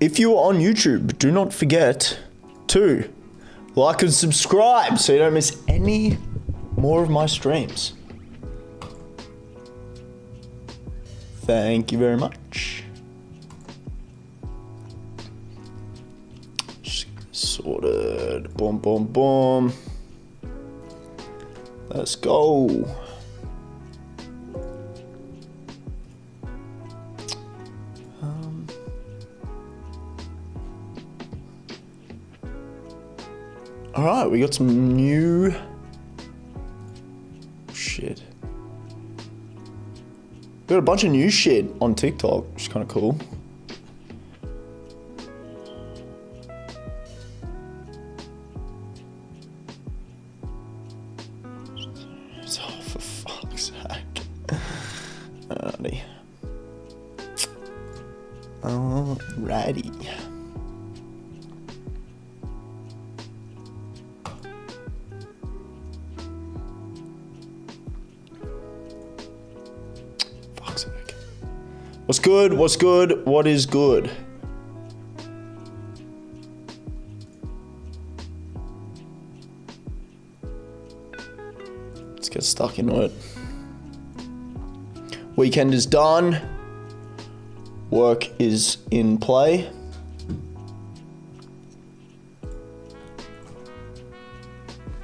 if you are on YouTube, do not forget to like and subscribe so you don't miss any more of my streams. Thank you very much. Sorted. Boom, boom, boom. Let's go. All right, we got some new shit. We got a bunch of new shit on TikTok, which is kind of cool. Oh, for fuck's sake. Alrighty. Alrighty. Fuck's sake. What's good? What's good? What is good? Let's get stuck into it. Weekend is done. Work is in play.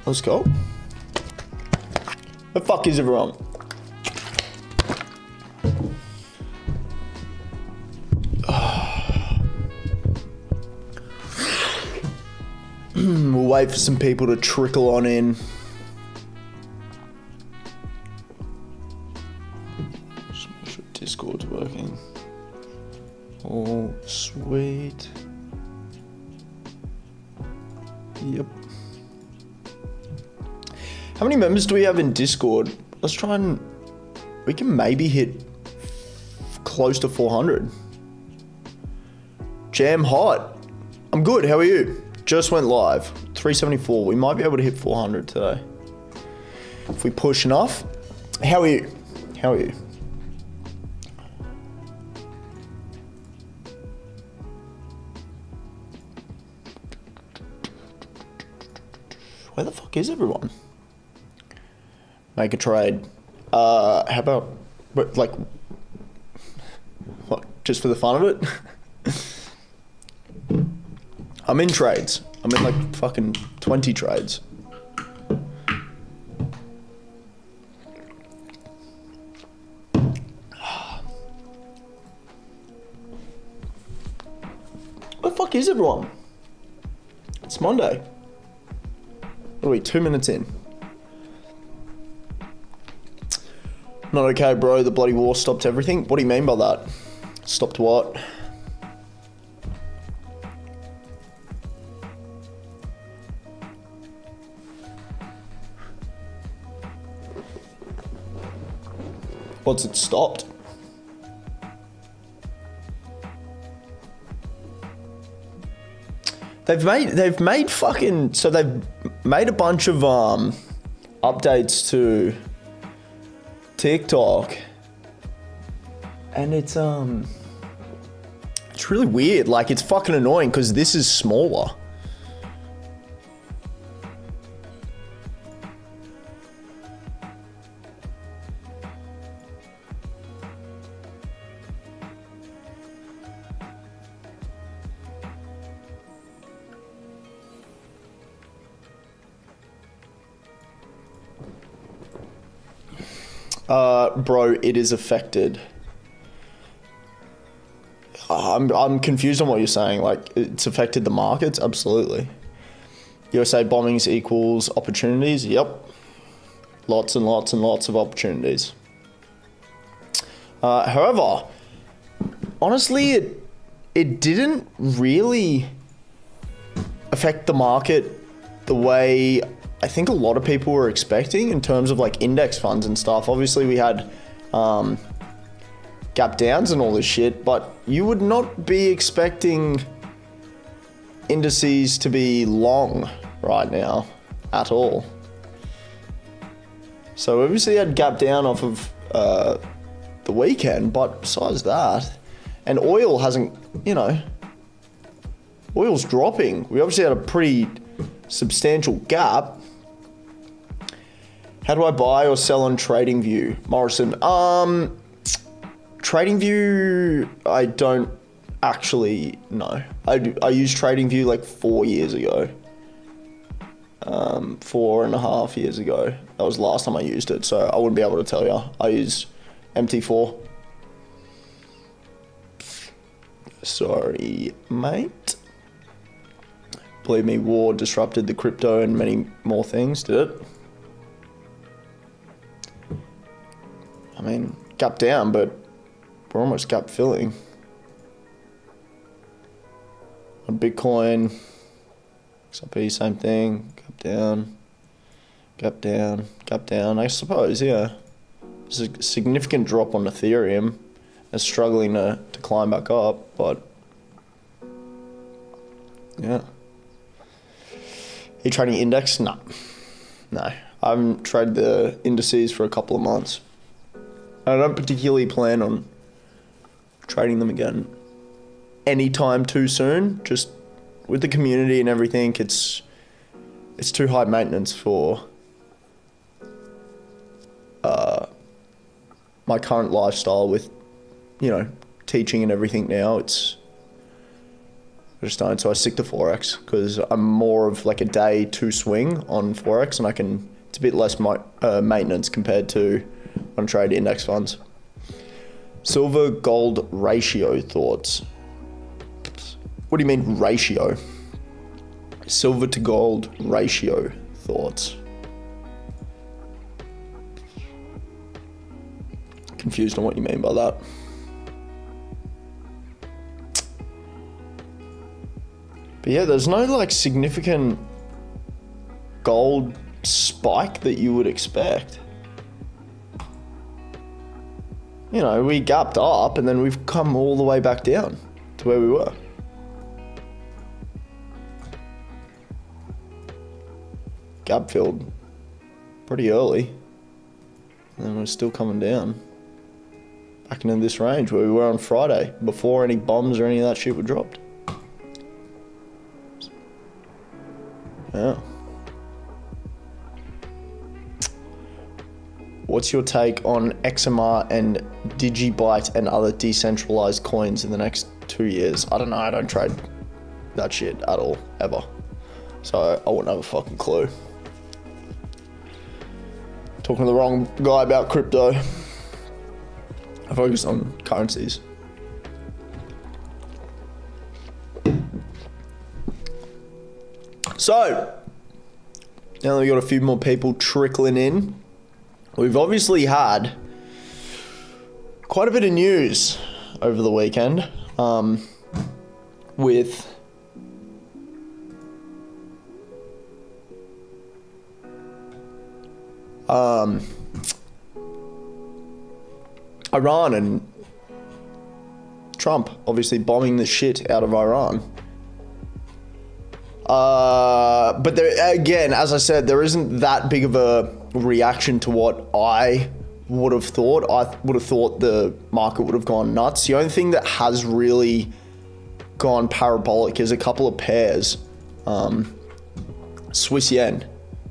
Let's go. The fuck is everyone? We'll wait for some people to trickle on in. Just make sure Discord's working. Oh, sweet. Yep. How many members do we have in Discord? Let's try and... we can maybe hit close to 400. Jam hot. I'm good, how are you? Just went live. 374. We might be able to hit 400 today. If we push enough. How are you? How are you? Where the fuck is everyone? Make a trade. How about, like, what, just for the fun of it? I'm in trades. I'm in like fucking 20 trades. Where the fuck is everyone? It's Monday. What are we, 2 minutes in? Not okay, bro. The bloody war stopped everything. What do you mean by that? Stopped what? What's it stopped? They've made fucking, so they've made a bunch of updates to TikTok, and it's really weird. Like, it's fucking annoying because this is smaller. Bro, it is affected. I'm confused on what you're saying. Like, it's affected the markets? Absolutely. USA bombings equals opportunities? Yep. Lots and lots and lots of opportunities. However, honestly, it didn't really affect the market the way I think a lot of people were expecting in terms of like index funds and stuff. Obviously we had gap downs and all this shit, but you would not be expecting indices to be long right now at all. So obviously had gap down off of the weekend, but besides that, and oil hasn't, you know, Oil's dropping. We obviously had a pretty substantial gap. How do I buy or sell on TradingView? Morrison. TradingView, I don't actually know. I used TradingView like 4 years ago. 4.5 years ago. That was the last time I used it, so I wouldn't be able to tell you. I use MT4. Sorry, mate. Believe me, war disrupted the crypto and many more things, did it? I mean, gap down, but we're almost gap filling. On Bitcoin, XRP, same thing. Gap down, gap down, gap down. I suppose, yeah. There's a significant drop on Ethereum. It's struggling to climb back up, but yeah. Are you trading index? No. No. I haven't traded the indices for a couple of months. I don't particularly plan on trading them again anytime too soon. Just with the community and everything, it's too high maintenance for my current lifestyle with, you know, teaching and everything now. I just don't. So I stick to Forex because I'm more of like a day two swing on Forex, and it's a bit less maintenance compared to when I trade index funds. Silver gold ratio thoughts. What do you mean ratio? Silver to gold ratio thoughts. Confused on what you mean by that. But yeah, there's no like significant gold spike that you would expect. You know, we gapped up and then we've come all the way back down to where we were. Gap filled pretty early. And then we're still coming down. Back into this range where we were on Friday, before any bombs or any of that shit were dropped. Yeah. What's your take on XMR and Digibyte and other decentralized coins in the next 2 years? I don't know. I don't trade that shit at all, ever. So I wouldn't have a fucking clue. Talking to the wrong guy about crypto. I focus on currencies. So, now that we got a few more people trickling in, we've obviously had quite a bit of news over the weekend with Iran and Trump obviously bombing the shit out of Iran. But there, again, as I said, there isn't that big of a reaction to what I would have thought. I would have thought the market would have gone nuts. The only thing that has really gone parabolic is a couple of pairs. Swiss yen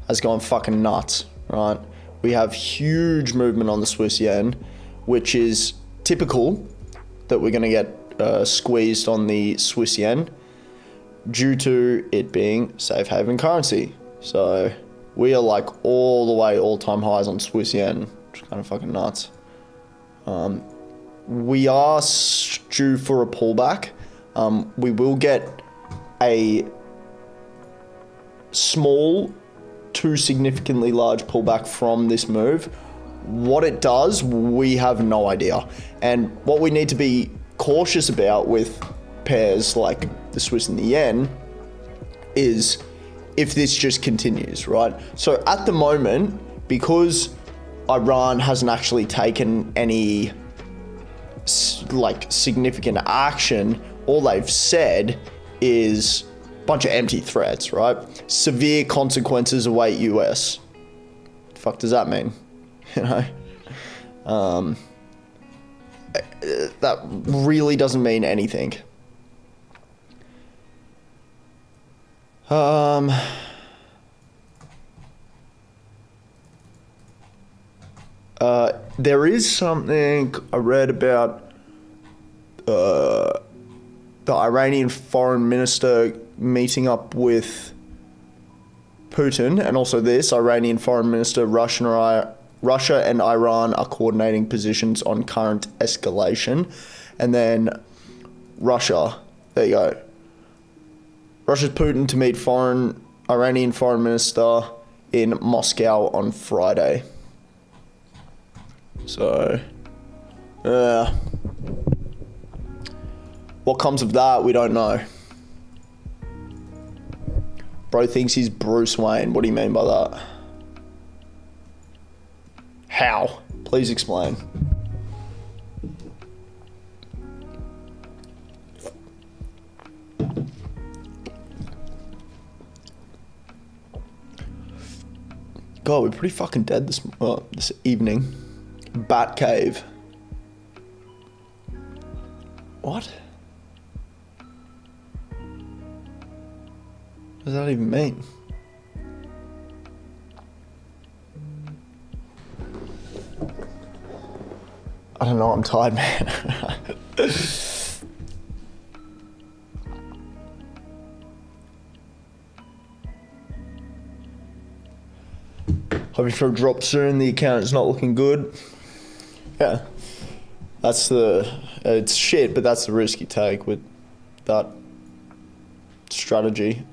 has gone fucking nuts, right? We have huge movement on the Swiss yen, which is typical that we're going to get squeezed on the Swiss yen due to it being safe haven currency. So we are like all the way all-time highs on Swiss yen, which is kind of fucking nuts. We are due for a pullback. We will get a small to significantly large pullback from this move. What it does, we have no idea. And what we need to be cautious about with pairs like the Swiss and the yen is if this just continues, right? So at the moment, because Iran hasn't actually taken any like significant action, all they've said is a bunch of empty threats, right? Severe consequences await US. What the fuck does that mean? You know? That really doesn't mean anything. Um, there is something I read about the Iranian foreign minister meeting up with Putin, and also this Iranian foreign minister, Russia and Iran are coordinating positions on current escalation. And then Russia, there you go. Russia's Putin to meet Iranian foreign minister in Moscow on Friday. So, what comes of that, we don't know. Bro thinks he's Bruce Wayne. What do you mean by that? How? Please explain. God, we're pretty fucking dead this evening. Bat cave. What? What does that even mean? I don't know, I'm tired, man. Hoping for a drop soon. The account is not looking good. Yeah. It's shit, but that's the risk you take with that strategy.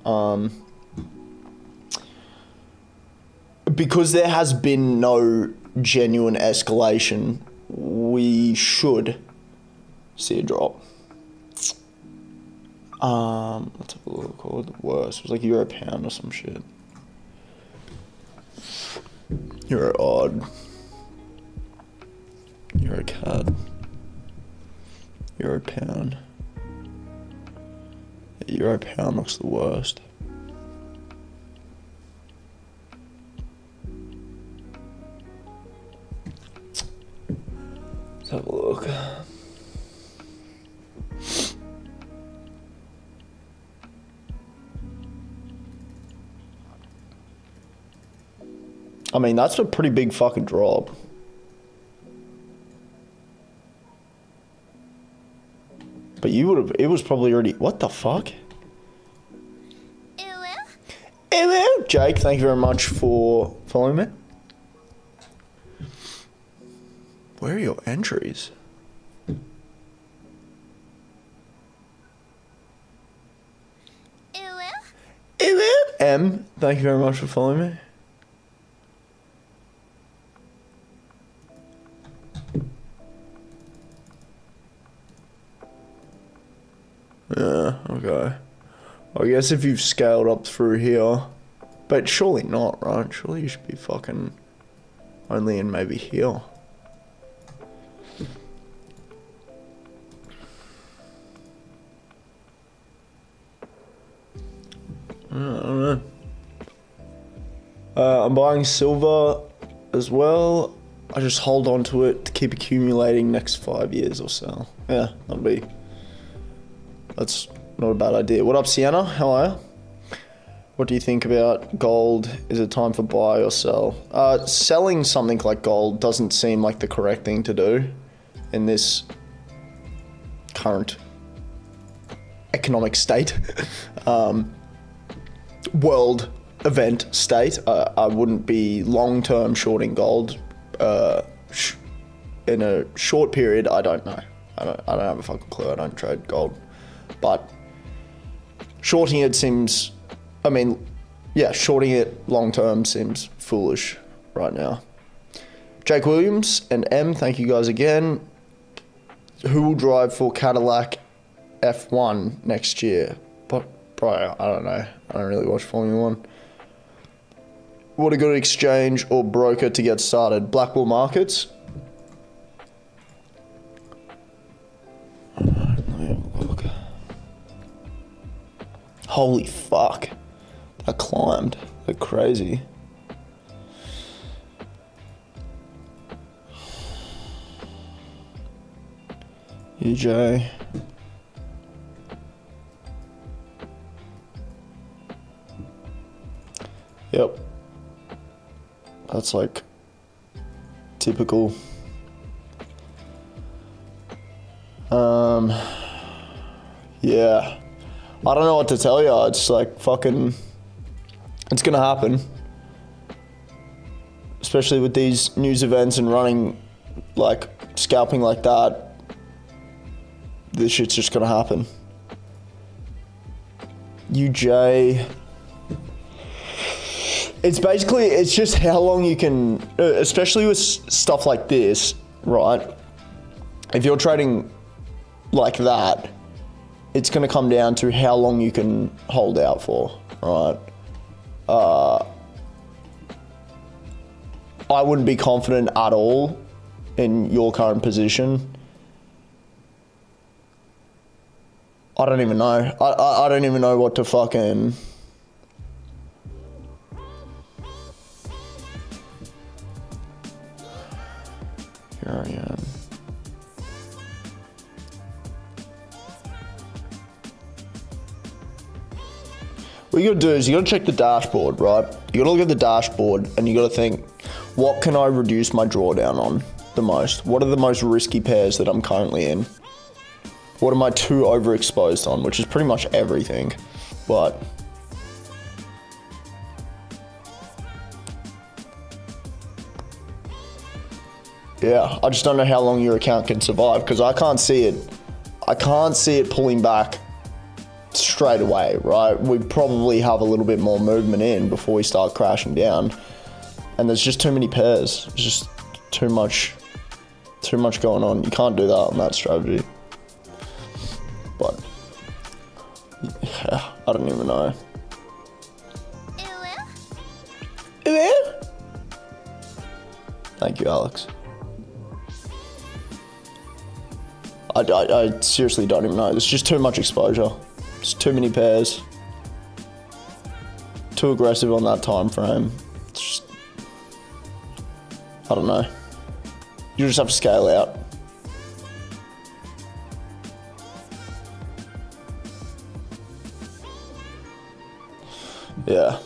Because there has been no genuine escalation, we should see a drop. Let's have a look. What was the worst? It was like Euro pound or some shit. Euro odd. Euro cad. Euro pound. Euro pound looks the worst. Let's have a look. I mean, that's a pretty big fucking drop. But you would have, it was probably already, what the fuck? Jake, thank you very much for following me. Where are your entries? M, thank you very much for following me. Yeah, okay. I guess if you've scaled up through here, but surely not, right? Surely you should be fucking only in maybe here. I don't know. I'm buying silver as well. I just hold on to it to keep accumulating next 5 years or so. Yeah, that's not a bad idea. What up, Sienna? How are you? What do you think about gold? Is it time for buy or sell? Selling something like gold doesn't seem like the correct thing to do in this current economic state. World event state. I wouldn't be long-term shorting gold. In a short period, I don't know. I don't have a fucking clue. I don't trade gold. But shorting it seems, I mean, yeah, shorting it long-term seems foolish right now. Jake Williams and M, thank you guys again. Who will drive for Cadillac F1 next year? But probably, I don't know. I don't really watch Formula 1. What a good exchange or broker to get started. Blackpool Markets. Let me have a look. Holy fuck. That climbed. Like crazy. UJ. That's like typical. Yeah. I don't know what to tell you. It's like fucking, it's gonna happen. Especially with these news events and running, like, scalping like that. This shit's just gonna happen. UJ. It's basically, it's just how long you can, especially with stuff like this, right? If you're trading like that, it's gonna come down to how long you can hold out for, right? I wouldn't be confident at all in your current position. I don't even know. I don't even know what to fucking... Here I am. What you gotta do is you gotta check the dashboard, right? You gotta look at the dashboard and you gotta think, what can I reduce my drawdown on the most? What are the most risky pairs that I'm currently in? What am I too overexposed on? Which is pretty much everything, but... Yeah, I just don't know how long your account can survive because I can't see it. I can't see it pulling back straight away, right? We probably have a little bit more movement in before we start crashing down. And there's just too many pairs. There's just too much going on. You can't do that on that strategy. But yeah, I don't even know. Thank you, Alex. I seriously don't even know. There's just too much exposure. There's too many pairs. Too aggressive on that time frame. It's just, I don't know. You just have to scale out. Yeah.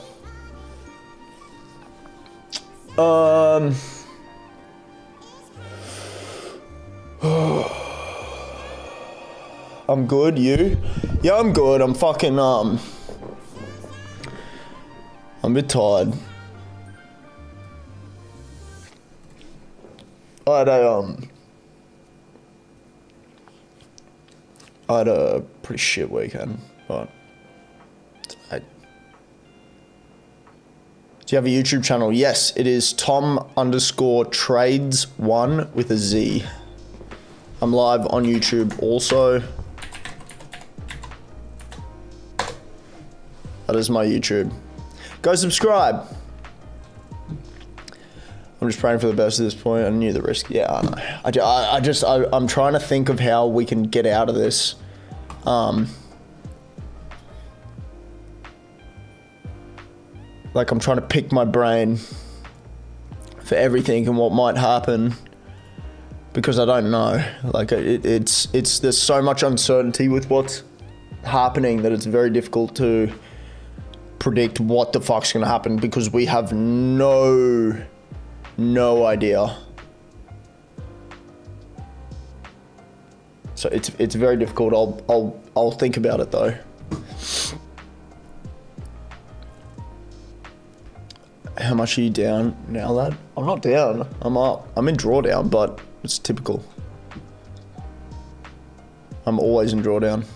I'm good, you? Yeah, I'm good. I'm fucking, I'm a bit tired. I had a pretty shit weekend, but do you have a YouTube channel? Yes, it is Tom_trades1 with a Z. I'm live on YouTube also. That is my YouTube. Go subscribe. I'm just praying for the best at this point. I knew the risk. Yeah, I know. I'm trying to think of how we can get out of this. Like I'm trying to pick my brain for everything and what might happen because I don't know. Like there's so much uncertainty with what's happening that it's very difficult to predict what the fuck's gonna happen because we have no idea. So it's very difficult. I'll think about it though. How much are you down now, lad? I'm not down. I'm up. I'm in drawdown, but it's typical. I'm always in drawdown.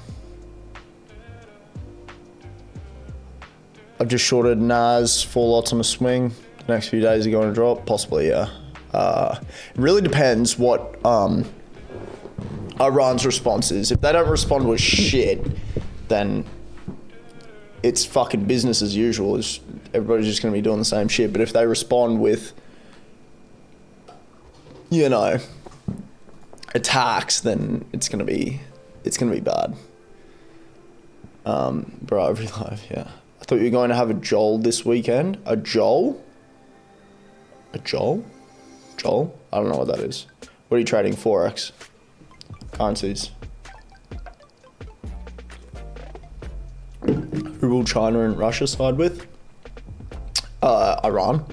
I've just shorted Nas 4 lots on a swing. The next few days are going to drop, possibly, yeah. It really depends what Iran's response is. If they don't respond with shit, then it's fucking business as usual. Everybody's just going to be doing the same shit. But if they respond with, you know, attacks, then it's going to be bad. Bro, every live, yeah. I thought you were going to have a Joel this weekend. A Joel? A Joel? Joel? I don't know what that is. What are you trading? Forex? Currencies? Who will China and Russia side with? Iran.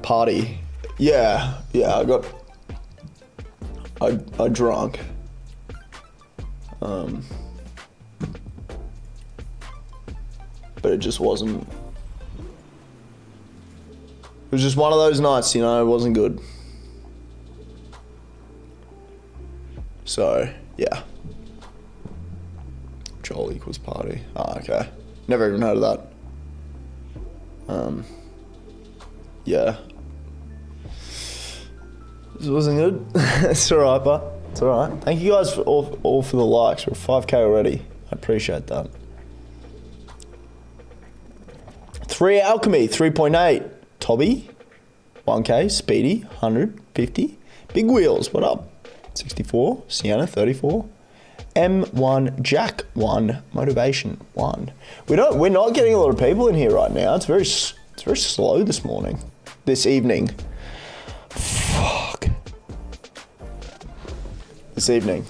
party. Yeah, I drunk. But it just wasn't. It was just one of those nights, you know, it wasn't good. So, yeah. Joel equals party. Ah, okay. Never even heard of that. Yeah. This wasn't good. It's alright, but it's alright. Thank you guys for all for the likes. We're 5k already. I appreciate that. 3 Alchemy, 3.8. Tobby, 1k. Speedy, 150. Big Wheels, what up? 64. Sienna, 34. M1 Jack 1 Motivation 1. We're not getting a lot of people in here right now. It's very slow this evening. Fuck. This evening.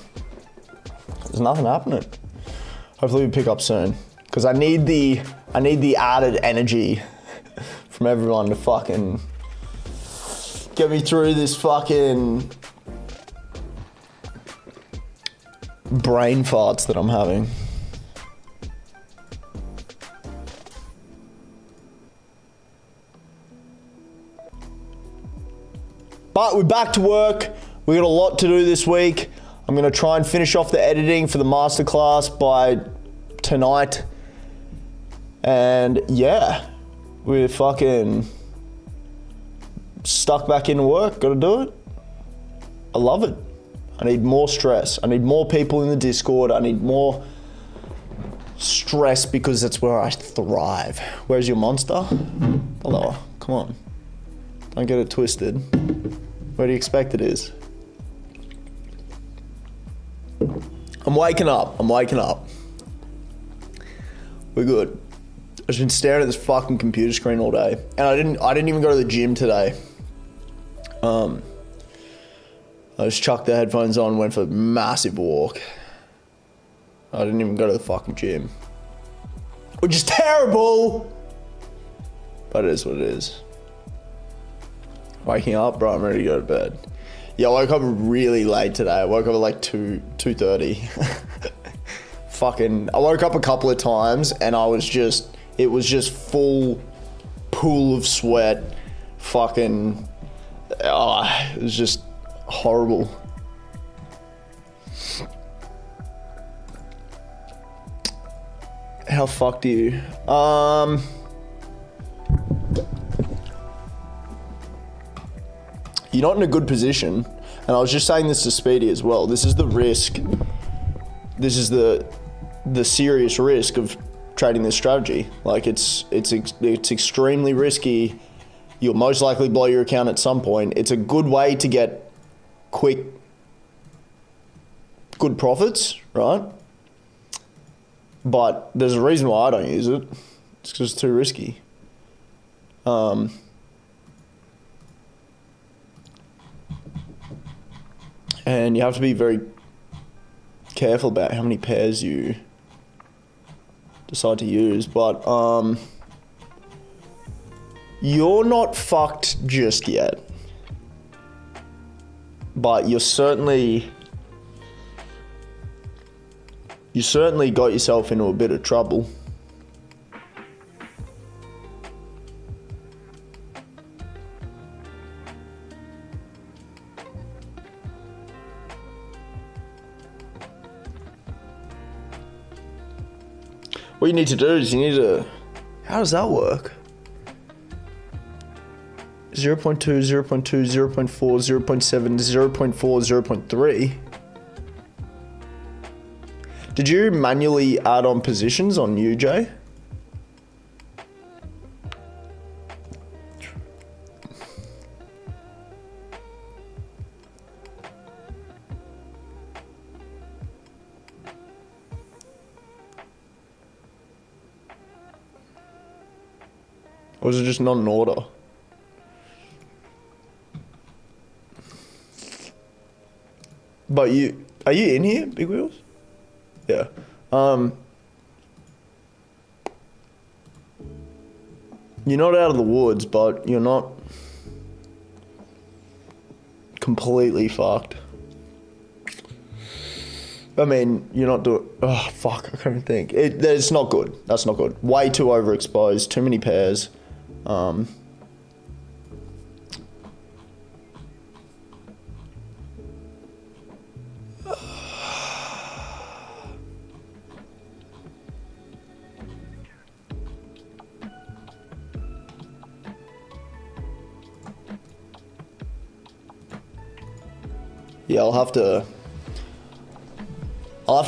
There's nothing happening. Hopefully we pick up soon, because I need the added energy from everyone to fucking get me through this fucking brain farts that I'm having. But we're back to work. We got a lot to do this week. I'm gonna try and finish off the editing for the masterclass by tonight. And yeah, we're fucking stuck back into work. Gotta do it. I love it. I need more stress. I need more people in the Discord. I need more stress because that's where I thrive. Where's your monster? Hello, come on. Don't get it twisted. Where do you expect it is? I'm waking up. We're good. I've just been staring at this fucking computer screen all day. And I didn't even go to the gym today. I just chucked the headphones on, went for a massive walk. I didn't even go to the fucking gym. Which is terrible! But it is what it is. Waking up, bro, I'm ready to go to bed. Yeah, I woke up really late today. I woke up at like 2:30. Fucking, I woke up a couple of times and it was just full pool of sweat. Fucking, it was just horrible. How fucked are you? You're not in a good position. And I was just saying this to Speedy as well. This is the risk. This is the serious risk of trading this strategy. Like it's extremely risky. You'll most likely blow your account at some point. It's a good way to get good profits, right? But there's a reason why I don't use it. It's because it's too risky. And you have to be very careful about how many pairs you decide to use. But you're not fucked just yet. But you certainly got yourself into a bit of trouble. What you need to do is how does that work? 0.2, 0.2, 0.4, 0.7, 0.4, 0.3. Did you manually add on positions on UJ? Or is it just not in order? But are you in here, Big Wheels? Yeah. You're not out of the woods, but you're not completely fucked. I mean, you're not doing... Oh, fuck, I can't think. It's not good. That's not good. Way too overexposed. Too many pairs. Yeah, I'll have to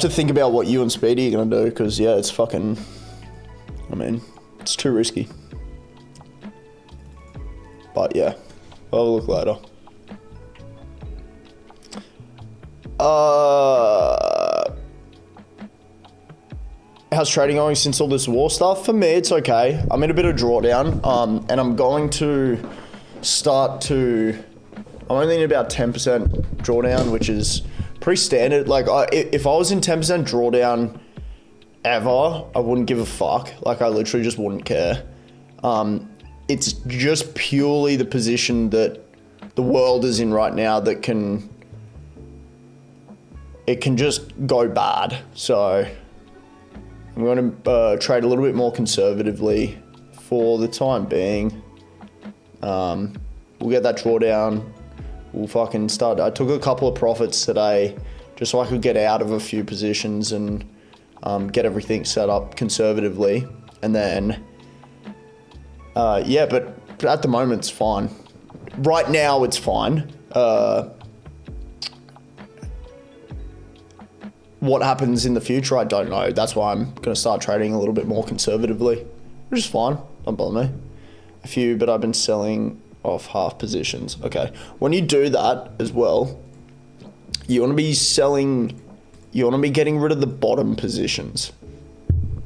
think about what you and Speedy are gonna do, because yeah, it's fucking... I mean, it's too risky. But yeah, I'll look later. How's trading going since all this war stuff? For me, it's okay. I'm in a bit of drawdown, and I'm going to start to... I'm only in about 10% drawdown, which is pretty standard. Like, if I was in 10% drawdown ever, I wouldn't give a fuck. Like, I literally just wouldn't care. It's just purely the position that the world is in right now that it can just go bad. So I'm going to trade a little bit more conservatively for the time being. We'll get that drawdown. We'll fucking start. I took a couple of profits today just so I could get out of a few positions and get everything set up conservatively. And then, yeah, but at the moment it's fine. Right now it's fine. What happens in the future, I don't know. That's why I'm going to start trading a little bit more conservatively, which is fine. Don't bother me. A few, but I've been selling off half positions. Okay. When you do that as well, you want to be selling, you want to be getting rid of the bottom positions,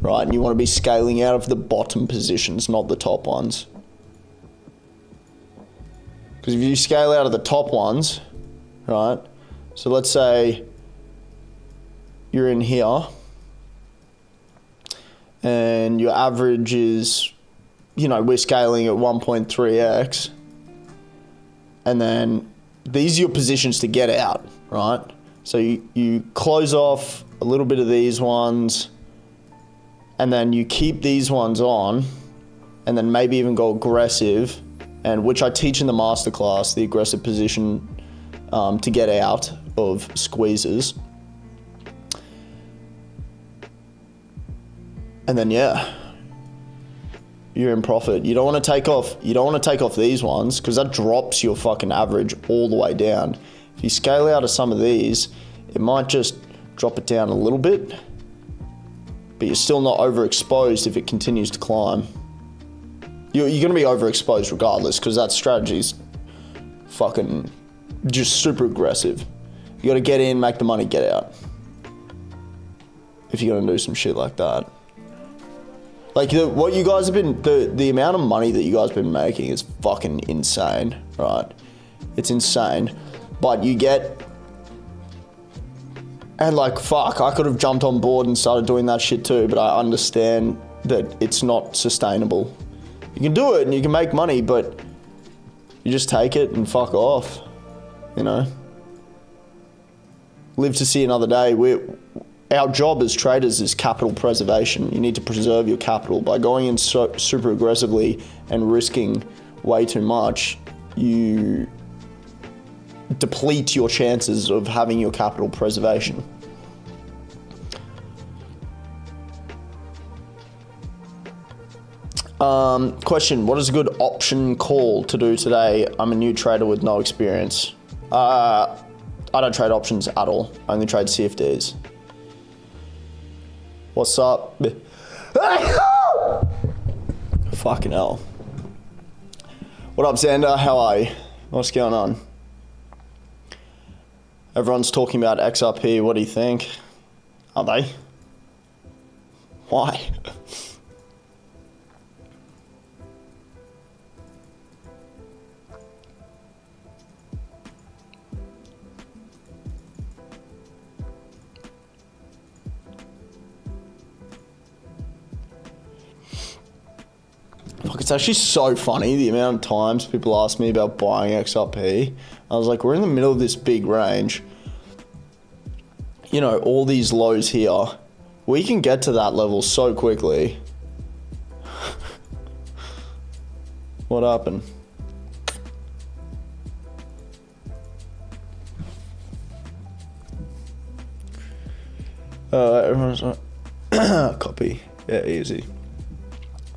right? And you want to be scaling out of the bottom positions, not the top ones. Because if you scale out of the top ones, right? So let's say you're in here and your average is, you know, we're scaling at 1.3x. And then these are your positions to get out, right? So you close off a little bit of these ones and then you keep these ones on and then maybe even go aggressive, and which I teach in the masterclass, the aggressive position to get out of squeezes. And then, yeah, you're in profit. You don't want to take off these ones because that drops your fucking average all the way down. If you scale out of some of these, it might just drop it down a little bit, but you're still not overexposed if it continues to climb. You're going to be overexposed regardless because that strategy's fucking just super aggressive. You got to get in, make the money, get out. If you're going to do some shit like that. Like, what you guys have been, the amount of money that you guys have been making is fucking insane, right? It's insane. But you get, and like, fuck, I could have jumped on board and started doing that shit too, but I understand that it's not sustainable. You can do it and you can make money, but you just take it and fuck off, you know? Live to see another day. Our job as traders is capital preservation. You need to preserve your capital. By going in super aggressively and risking way too much, you deplete your chances of having your capital preservation. Question, what is a good option call to do today? I'm a new trader with no experience. I don't trade options at all. I only trade CFDs. What's up? Fucking hell. What up, Xander? How are you? What's going on? Everyone's talking about XRP. What do you think? Are they? Why? It's actually so funny the amount of times people ask me about buying XRP. I was like, we're in the middle of this big range. You know, all these lows here. We can get to that level so quickly. What happened? Everyone's like, copy. Yeah, easy.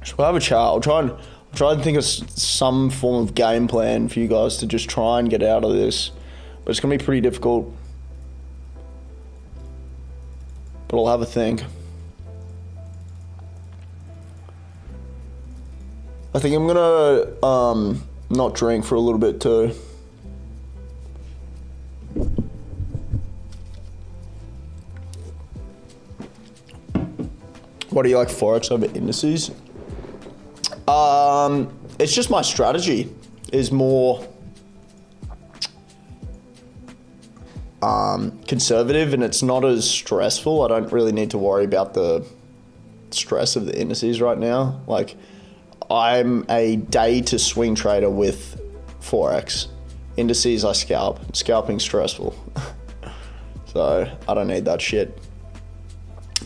So we'll have a chat. I'll try and think of some form of game plan for you guys to just try and get out of this. But it's gonna be pretty difficult. But I'll have a think. I think I'm gonna not drink for a little bit too. What do you like, Forex over indices? It's just my strategy is more conservative, and it's not as stressful. I don't really need to worry about the stress of the indices right now. Like, I'm a day to swing trader with Forex. Indices I scalp. Scalping's stressful. So I don't need that shit.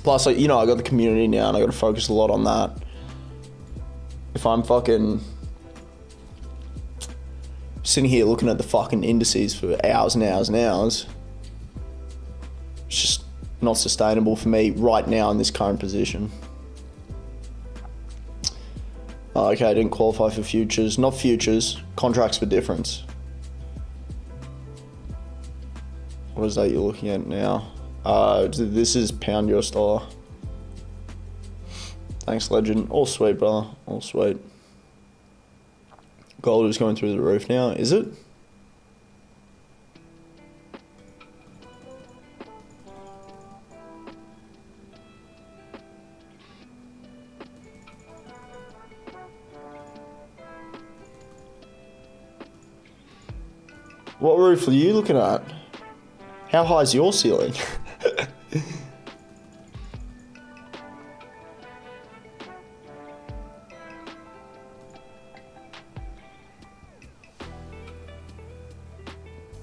Plus, like, you know, I got the community now and I got to focus a lot on that. If I'm fucking sitting here looking at the fucking indices for hours and hours and hours, it's just not sustainable for me right now in this current position. Oh, okay, I didn't qualify for futures. Not futures, contracts for difference. What is that you're looking at now? This is pound US dollar. Thanks, legend. All sweet, brother. All sweet. Gold is going through the roof now, is it? What roof are you looking at? How high is your ceiling?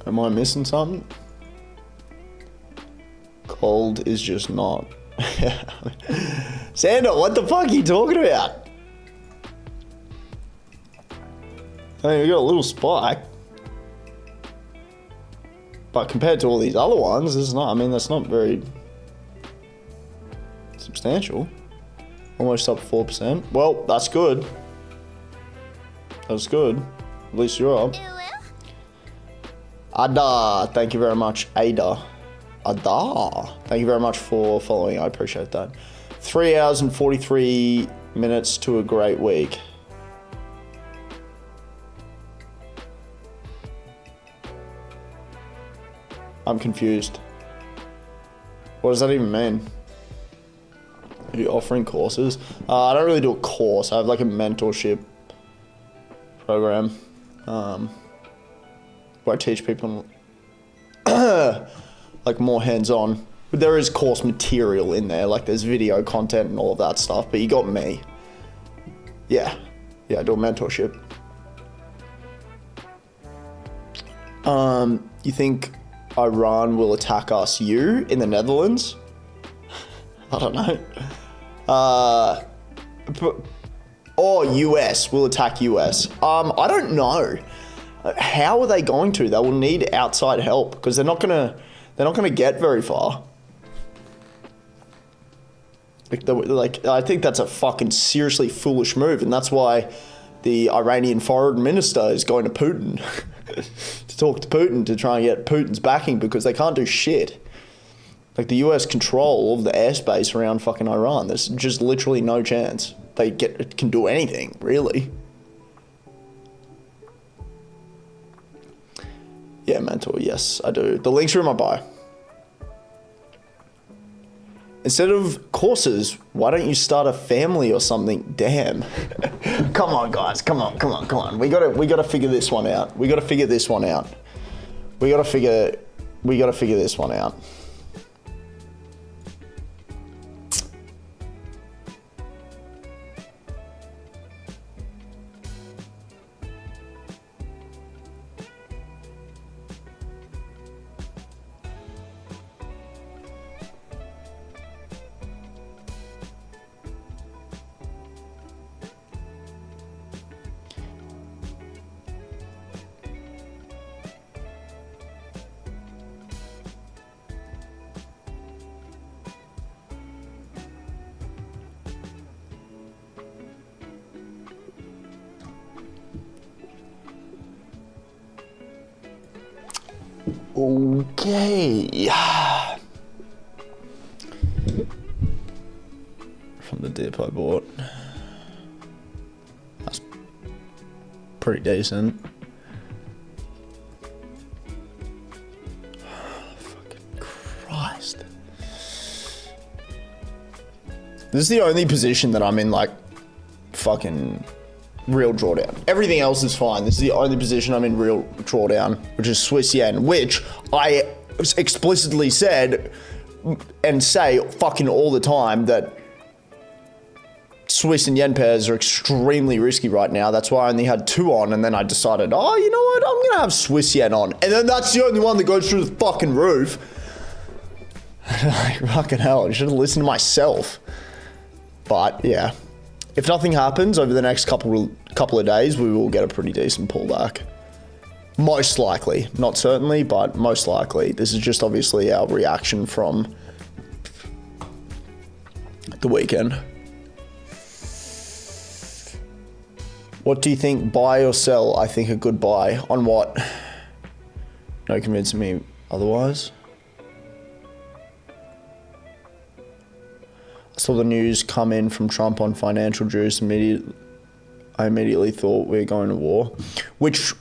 Am I missing something? Cold is just not. Sander, what the fuck are you talking about? I mean, we got a little spike. But compared to all these other ones, it's not, I mean, that's not very substantial. Almost up 4%. Well, that's good. That's good. At least you're up. Ada, thank you very much. Ada. Thank you very much for following. I appreciate that. 3 hours and 43 minutes to a great week. I'm confused. What does that even mean? Are you offering courses? I don't really do a course. I have like a mentorship program where I teach people like more hands-on. But there is course material in there, like there's video content and all of that stuff, but you got me. Yeah, I do a mentorship. You think Iran will attack us, you, in the Netherlands? I don't know. Or US, will attack US. I don't know. How are they going to? They will need outside help because they're not gonna get very far. Like, I think that's a fucking seriously foolish move, and that's why the Iranian foreign minister is going to Putin to talk to Putin to try and get Putin's backing because they can't do shit. Like, the US control all of the airspace around fucking Iran. There's just literally no chance they can do anything, really. Yeah, mentor, yes, I do. The links are in my bio. Instead of courses, why don't you start a family or something? Damn. Come on, guys. Come on. We gotta figure this one out. We gotta figure this one out. Okay. From the dip I bought. That's pretty decent. Fucking Christ. This is the only position that I'm in, like, fucking real drawdown. Everything else is fine. This is the only position I'm in real drawdown, which is Swiss yen, which I explicitly said and say fucking all the time that Swiss and yen pairs are extremely risky right now. That's why I only had 2 on, and then I decided, oh, you know what? I'm gonna have Swiss yen on. And then that's the only one that goes through the fucking roof. Like, fucking hell, I should have listened to myself. But yeah. If nothing happens over the next couple of days, we will get a pretty decent pullback. Most likely. Not certainly, but most likely. This is just obviously our reaction from the weekend. What do you think? Buy or sell? I think a good buy. On what? No convincing me otherwise. I saw the news come in from Trump on financial juice. I immediately thought we were going to war. Which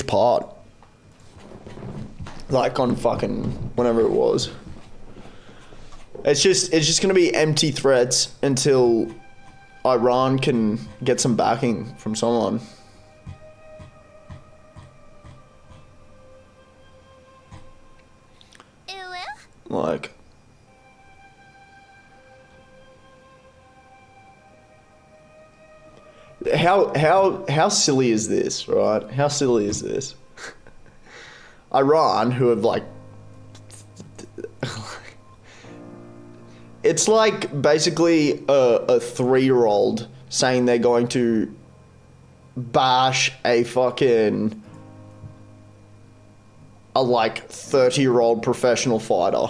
part? Like on fucking whenever it was. It's just gonna be empty threats until Iran can get some backing from someone. Like, how silly is this, right? How silly is this? Iran, who have like, it's like basically a 3-year-old saying they're going to bash a like 30-year-old professional fighter.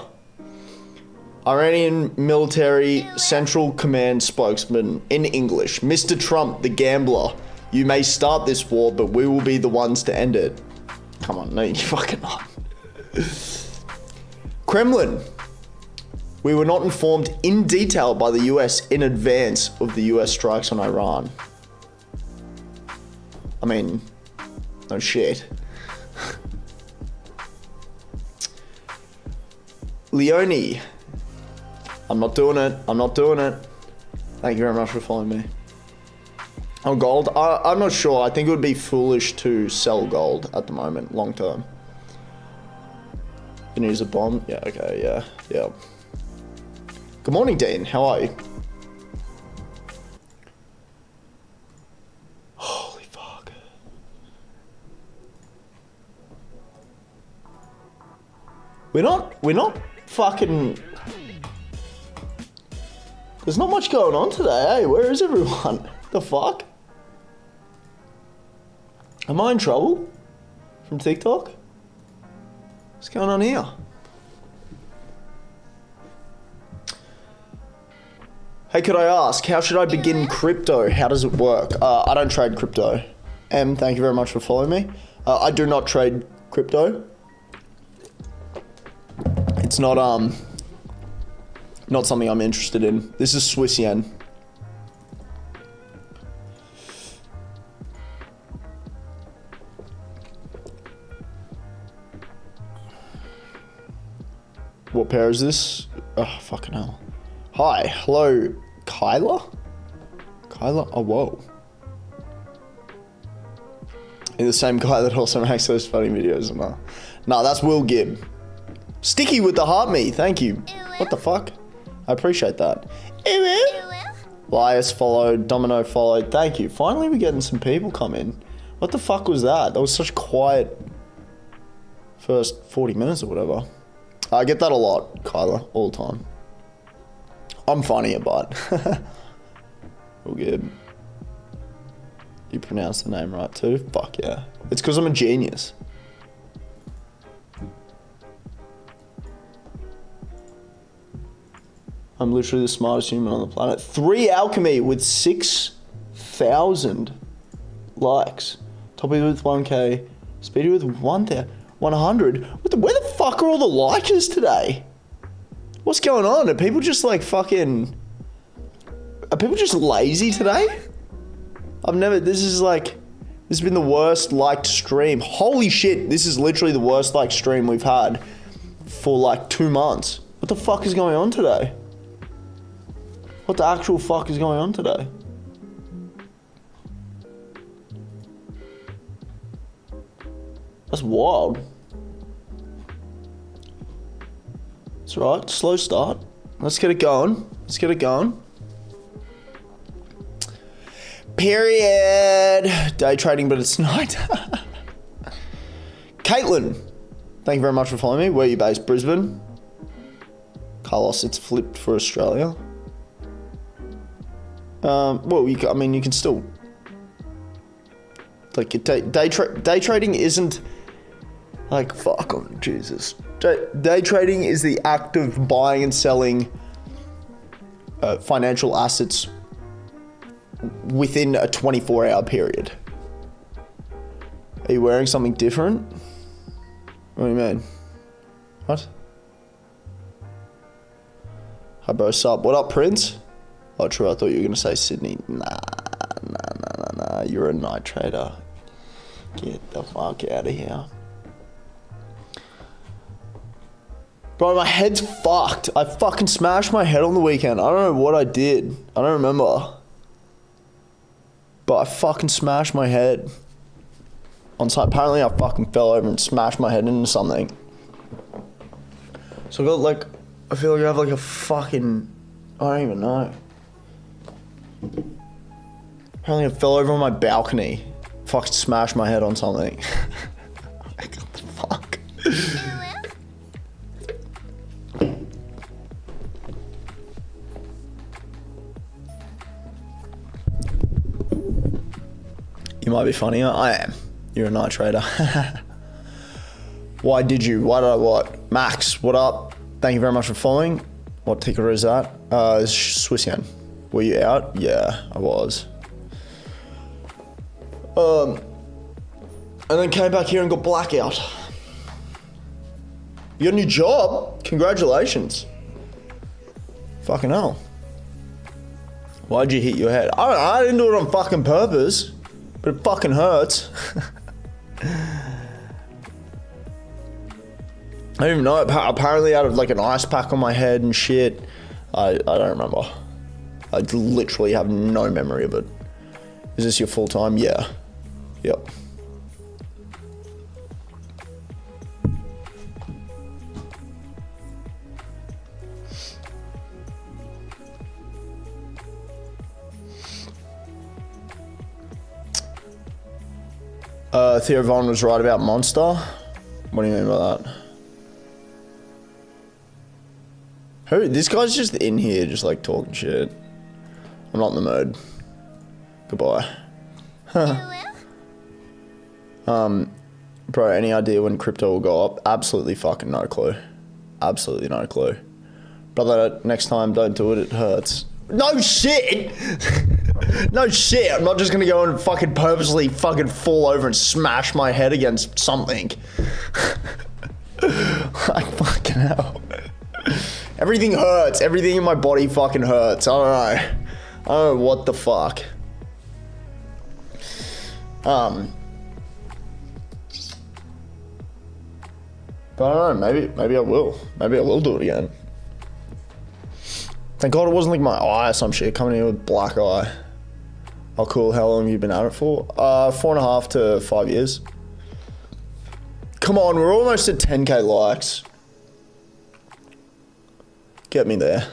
Iranian military central command spokesman in English, Mr. Trump, the gambler, you may start this war, but we will be the ones to end it. Come on, no, you fucking not. Kremlin, we were not informed in detail by the US in advance of the US strikes on Iran. I mean, no shit. Leone, I'm not doing it. I'm not doing it. Thank you very much for following me. Oh, gold? I'm not sure. I think it would be foolish to sell gold at the moment, long term. You can use a bomb? Yeah, okay, yeah. Good morning, Dean. How are you? Holy fuck. We're not fucking... There's not much going on today, hey? Where is everyone? The fuck? Am I in trouble? From TikTok? What's going on here? Hey, could I ask, how should I begin crypto? How does it work? I don't trade crypto. Thank you very much for following me. I do not trade crypto. It's not something I'm interested in. This is Swiss yen. What pair is this? Oh, fucking hell. Hi, hello, Kyla? Kyla? Oh, whoa. You're the same guy that also makes those funny videos, no? Nah, that's Will Gibb. Sticky with the heart me, thank you. What the fuck? I appreciate that. Lias followed, Domino followed, thank you. Finally we're getting some people come in. What the fuck was that? That was such quiet first 40 minutes or whatever. I get that a lot, Kyla, all the time. I'm funny, but all good. You pronounced the name right too? Fuck yeah. It's because I'm a genius. I'm literally the smartest human on the planet. 3 Alchemy with 6,000 likes. Toppy with 1K. Speedy with 1,000. 100. Where the fuck are all the likers today? What's going on? Are people just like fucking... Are people just lazy today? This has been the worst liked stream. Holy shit, this is literally the worst liked stream we've had for like 2 months. What the fuck is going on today? What the actual fuck is going on today? That's wild. It's right, slow start. Let's get it going. Let's get it going. Period. Day trading, but it's night. Caitlin, thank you very much for following me. Where are you based? Brisbane? Carlos, it's flipped for Australia. Well, you can still... Like, day trading isn't... Like, fuck, oh, Jesus. Day trading is the act of buying and selling financial assets within a 24-hour period. Are you wearing something different? What do you mean? What? Hi, bro, sup? What up, Prince? Oh, true, I thought you were going to say Sydney. Nah. You're a night trader. Get the fuck out of here. Bro, my head's fucked. I fucking smashed my head on the weekend. I don't know what I did. I don't remember. But I fucking smashed my head on site. Apparently I fucking fell over and smashed my head into something. So I got like, I feel like I have like a fucking, I don't even know. Apparently I fell over on my balcony. Fucking smashed my head on something. What the fuck? You might be funnier. I am. You're a night trader. Why did you? Why did I what? Max, what up? Thank you very much for following. What ticker is that? It's Swiss yen. Were you out? Yeah, I was. And then came back here and got blackout. You got a new job? Congratulations. Fucking hell. Why'd you hit your head? I don't know, I didn't do it on fucking purpose. But it fucking hurts. I don't even know. Apparently I had like an ice pack on my head and shit. I don't remember. I literally have no memory of it. Is this your full time? Yeah. Yep. Theo Von was right about Monster. What do you mean by that? Who? This guy's just in here, just like talking shit. I'm not in the mood. Goodbye. Bro, any idea when crypto will go up? Absolutely fucking no clue. Absolutely no clue. Brother, next time don't do it, it hurts. No shit! No shit, I'm not just gonna go and fucking purposely fucking fall over and smash my head against something. Like fucking hell. Everything hurts, everything in my body fucking hurts, I don't know. I don't know what the fuck. But I don't know, maybe I will. Maybe I will do it again. Thank God it wasn't like my eye or some shit coming in with black eye. Oh cool, how long have you been at it for? 4.5 to 5 years. Come on, we're almost at 10k likes. Get me there.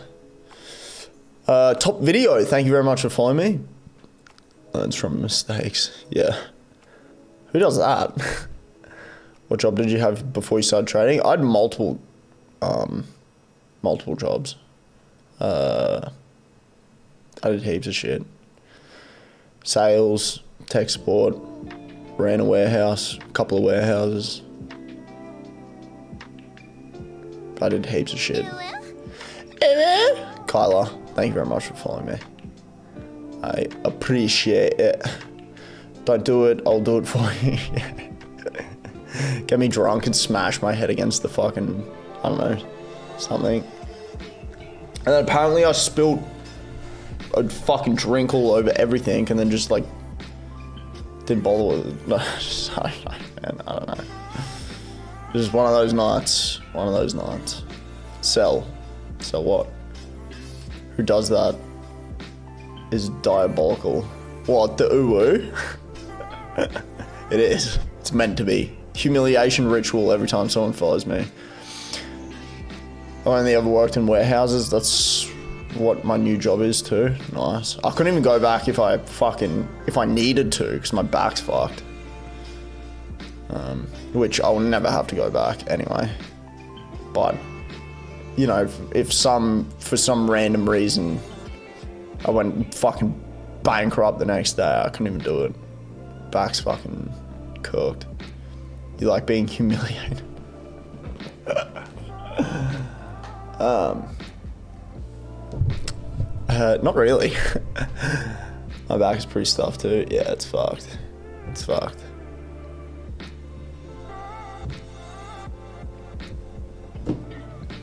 Top video, thank you very much for following me. Learns from mistakes, yeah. Who does that? What job did you have before you started trading? I had multiple jobs. I did heaps of shit. Sales, tech support, ran a warehouse, a couple of warehouses. I did heaps of shit. Kyla, thank you very much for following me. I appreciate it. Don't do it, I'll do it for you. get me drunk and smash my head against the fucking, I don't know, something. And then apparently I spilled a fucking drink all over everything and then just like didn't bother with it. No, I don't know. Just one of those nights. One of those nights. Sell what? Who does that is diabolical. What, the uwu? It is. It's meant to be. Humiliation ritual every time someone follows me. I've only ever worked in warehouses. That's what my new job is too. Nice. I couldn't even go back if I needed to, because my back's fucked. Which I'll never have to go back anyway. But, you know, if for some random reason I went fucking bankrupt the next day, I couldn't even do it. Back's fucking cooked. You like being humiliated? Not really. My back is pretty stuffed too. Yeah, it's fucked. It's fucked.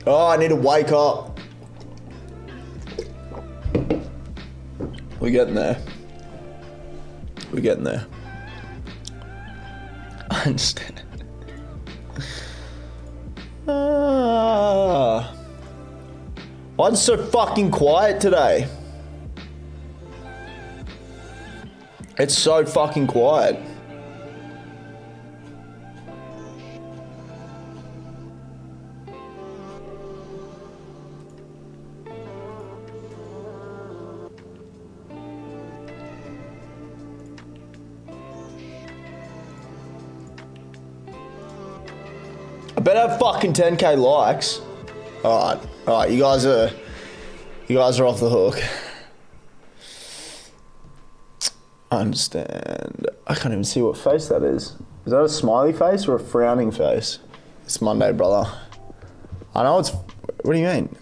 Oh, I need to wake up. We're getting there. We're getting there. I understand. Why is it so fucking quiet today? It's so fucking quiet. I better have fucking 10k likes. Alright, you guys are off the hook. I understand. I can't even see what face that is. Is that a smiley face or a frowning face? It's Monday, brother. I know it's, what do you mean?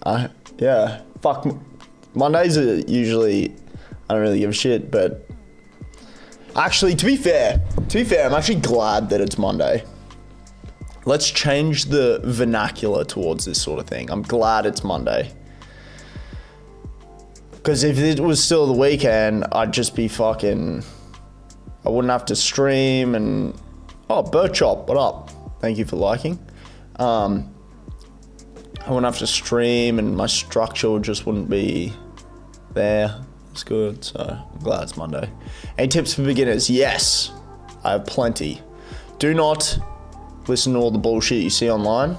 Yeah, fuck. Mondays are usually, I don't really give a shit, but actually, to be fair, I'm actually glad that it's Monday. Let's change the vernacular towards this sort of thing. I'm glad it's Monday. Because if it was still the weekend, I'd just be fucking, I wouldn't have to stream and, oh, Birchop, what up? Thank you for liking. I wouldn't have to stream and my structure just wouldn't be there. It's good, so I'm glad it's Monday. Any tips for beginners? Yes, I have plenty. Do not listen to all the bullshit you see online.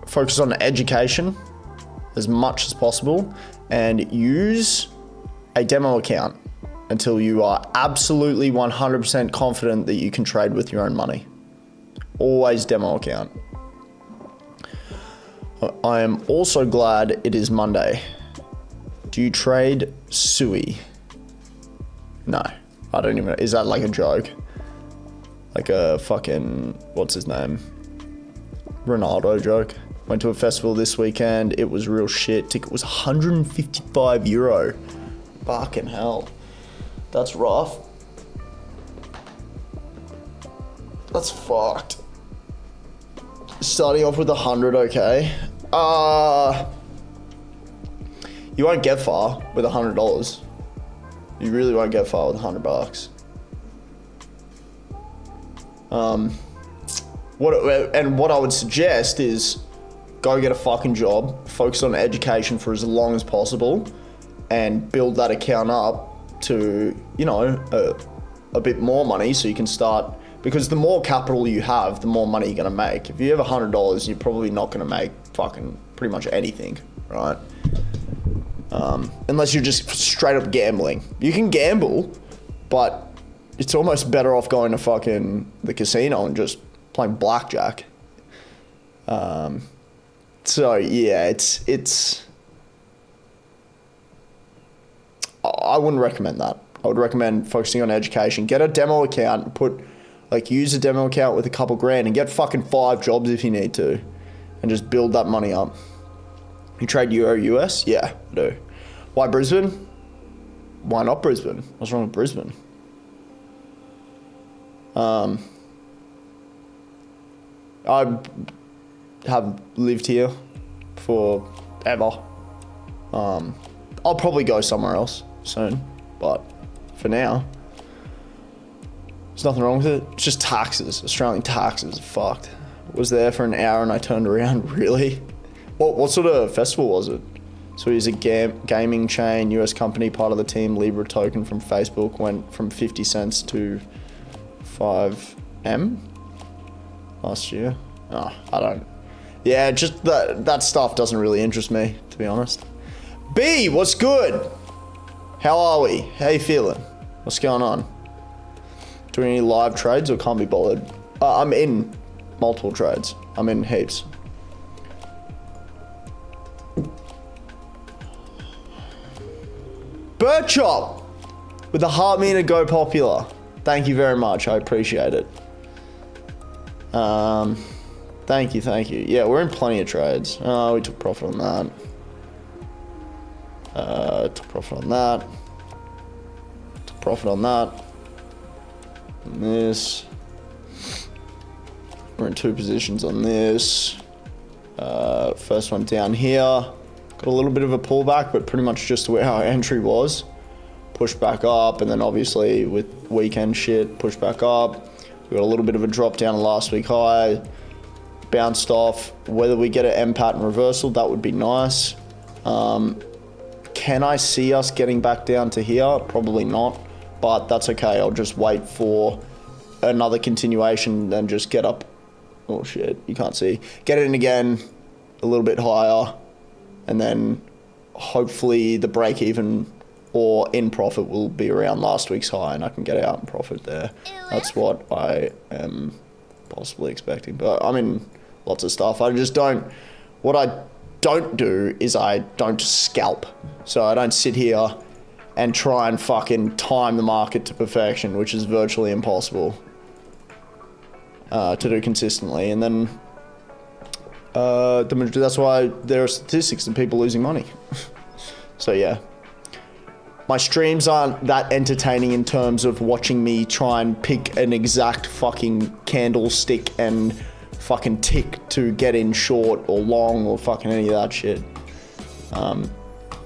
Focus on education as much as possible and use a demo account until you are absolutely 100% confident that you can trade with your own money. Always demo account. I am also glad it is Monday. Do you trade Sui? No, I don't even know. Is that like a joke? Like a fucking, what's his name? Ronaldo joke. Went to a festival this weekend. It was real shit. Ticket was €155. Fucking hell. That's rough. That's fucked. Starting off with 100, okay. You won't get far with $100. You really won't get far with $100. What I would suggest is go get a fucking job, focus on education for as long as possible, and build that account up to, you know, a bit more money so you can start, because the more capital you have, the more money you're gonna make. If you have $100, you're probably not gonna make fucking pretty much anything, right? Unless you're just straight up gambling. You can gamble, but it's almost better off going to fucking the casino and just playing blackjack. So yeah, it's. I wouldn't recommend that. I would recommend focusing on education. Get a demo account, use a demo account with a couple grand and get fucking 5 jobs if you need to, and just build that money up. You trade Euro US? Yeah, I do. Why Brisbane? Why not Brisbane? What's wrong with Brisbane? I have lived here forever. I'll probably go somewhere else soon, but for now, there's nothing wrong with it. It's just taxes. Australian taxes are fucked. Was there for an hour and I turned around. Really? What sort of festival was it? So he's a gaming chain, US company, part of the team. Libra token from Facebook went from 50 cents to 5M last year. Oh, I don't. Yeah, just that stuff doesn't really interest me, to be honest. B, what's good? How are we? How you feeling? What's going on? Doing any live trades or can't be bothered? I'm in multiple trades. I'm in heaps. Birchop with a heart meter go popular. Thank you very much. I appreciate it. Thank you. Yeah, we're in plenty of trades. Oh, we took profit on that. Took profit on that. Took profit on that. And this. We're in 2 positions on this. First one down here. Got a little bit of a pullback, but pretty much just where our entry was. Pushed back up, and then obviously with weekend shit, pushed back up. We got a little bit of a drop down last week high. Bounced off. Whether we get an M pattern reversal, that would be nice. Can I see us getting back down to here? Probably not, but that's okay. I'll just wait for another continuation and just get up. Oh shit, you can't see. Get it in again, a little bit higher, and then hopefully the break even or in profit will be around last week's high and I can get out in profit there. That's what I am possibly expecting. But I'm in lots of stuff. I just don't, what I don't do is I don't scalp. So I don't sit here and try and fucking time the market to perfection, which is virtually impossible to do consistently. And then that's why there are statistics of people losing money. So yeah. My streams aren't that entertaining in terms of watching me try and pick an exact fucking candlestick and fucking tick to get in short or long or fucking any of that shit. I'm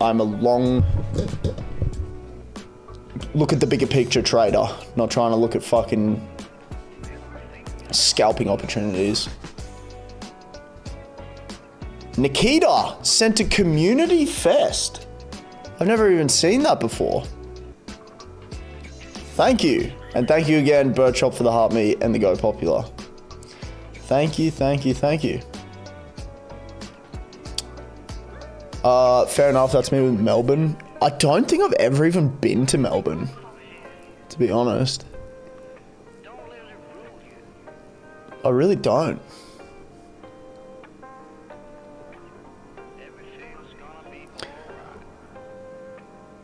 a long look at the bigger picture trader, not trying to look at fucking scalping opportunities. Nikita sent a community fest. I've never even seen that before. Thank you. And thank you again, Birchop, for the heart meat and the Go Popular. Thank you. Fair enough, that's me with Melbourne. I don't think I've ever even been to Melbourne, to be honest. I really don't.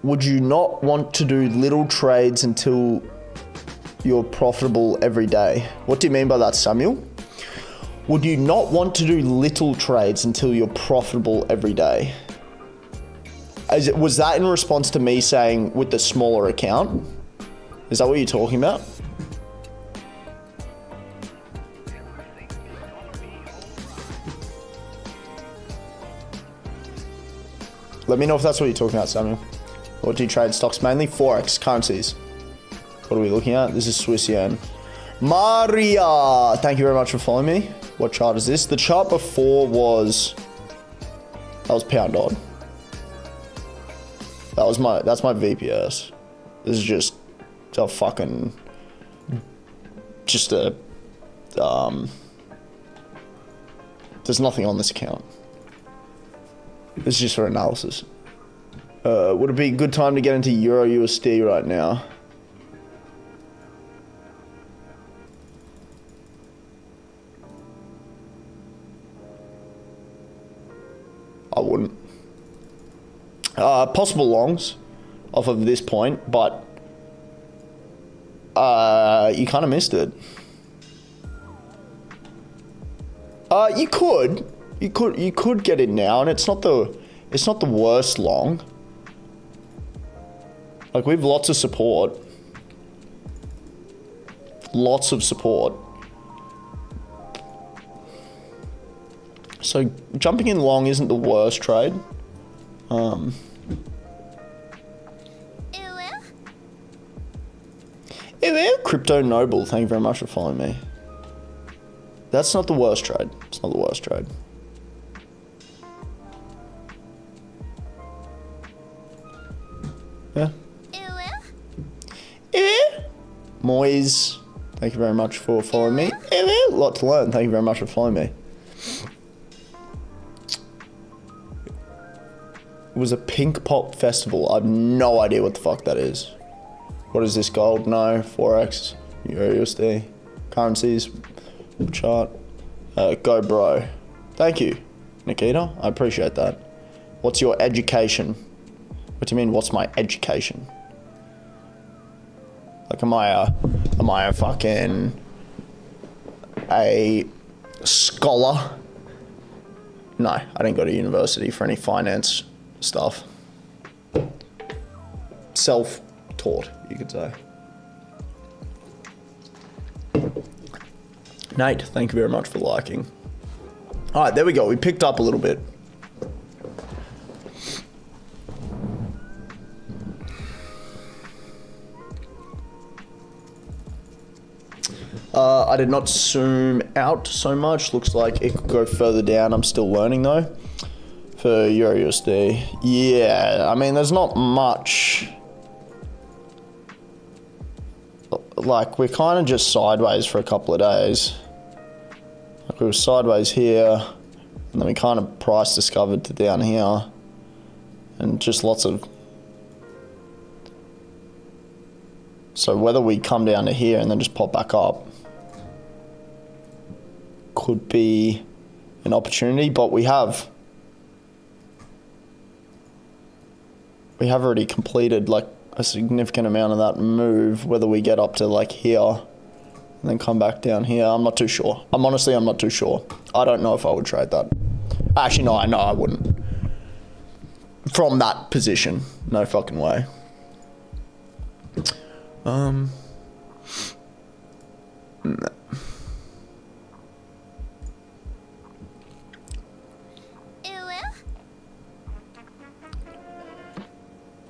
Would you not want to do little trades until you're profitable every day? What do you mean by that, Samuel? Would you not want to do little trades until you're profitable every day? Was that in response to me saying with the smaller account? Is that what you're talking about? Let me know if that's what you're talking about, Samuel. What do you trade stocks? Mainly Forex, currencies. What are we looking at? This is Swiss yen. Maria, thank you very much for following me. What chart is this? The chart before was, that was pound odd. That's my VPS. This is just a fucking, there's nothing on this account. This is just for analysis. Would it be a good time to get into Euro USD right now? I wouldn't. Possible longs off of this point, but you kind of missed it. You could get in now, and it's not the worst long. Like, we have lots of support. lots of support. So jumping in long isn't the worst trade. Crypto Noble, thank you very much for following me. That's not the worst trade. It's not the worst trade. Yeah. Moise, thank you very much for following me. A lot to learn. Thank you very much for following me. It was a pink pop festival. I have no idea what the fuck that is. What is this? Gold? No. Forex, Euro USD, currencies, chart. Go bro. Thank you, Nikita. I appreciate that. What's your education? What do you mean? What's my education? Like, am I a fucking a scholar? No, I didn't go to university for any finance stuff. Self-taught, you could say. Nate, thank you very much for liking. All right, there we go. We picked up a little bit. I did not zoom out so much. Looks like it could go further down. I'm still learning though. For Euro USD. Yeah, I mean, there's not much. Like, we're kind of just sideways for a couple of days. Like, we were sideways here, and then we kind of price discovered to down here. And just lots of... So whether we come down to here and then just pop back up could be an opportunity, but we have already completed like a significant amount of that move. Whether we get up to like here and then come back down here, I'm not too sure. I'm not too sure. I don't know if I would trade that. Actually, no, I know I wouldn't. From that position, no fucking way. No.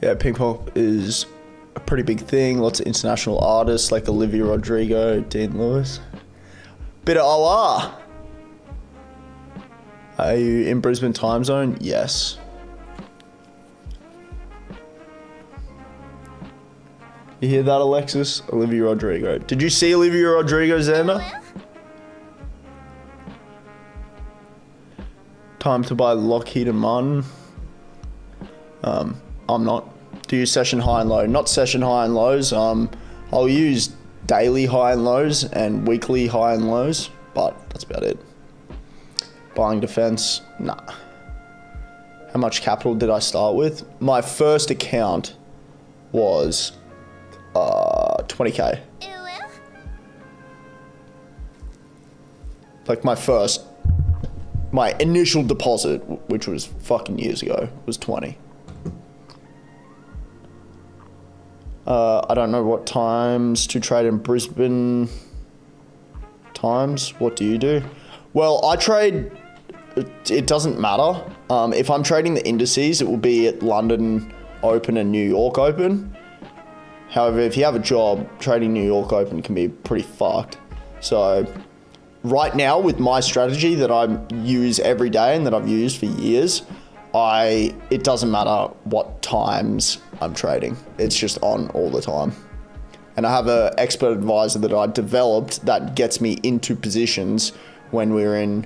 Yeah, pink pop is a pretty big thing. Lots of international artists like Olivia Rodrigo, Dean Lewis. Bit of Allah. Are you in Brisbane time zone? Yes. You hear that, Alexis? Olivia Rodrigo. Did you see Olivia Rodrigo, Xander? Time to buy Lockheed and Martin. I'm not. Do you session high and low? Not session high and lows. I'll use daily high and lows and weekly high and lows, but that's about it. Buying defense, nah. How much capital did I start with? My first account was 20k. Like my initial deposit, which was fucking years ago, was 20. I don't know what times to trade in Brisbane times. What do you do? Well, I trade, it doesn't matter. If I'm trading the indices, it will be at London Open and New York Open. However, if you have a job, trading New York Open can be pretty fucked. So right now with my strategy that I use every day and that I've used for years, it doesn't matter what times I'm trading. It's just on all the time. And I have an expert advisor that I developed that gets me into positions when we're in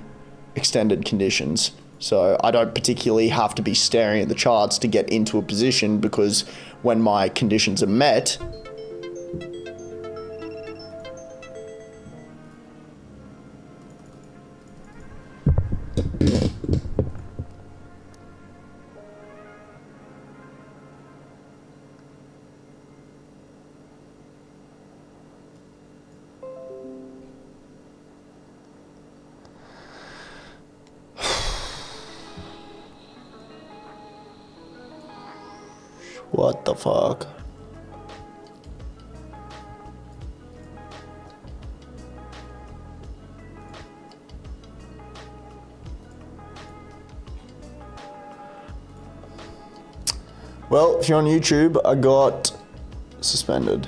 extended conditions. So I don't particularly have to be staring at the charts to get into a position, because when my conditions are met, what the fuck? Well, if you're on YouTube, I got suspended.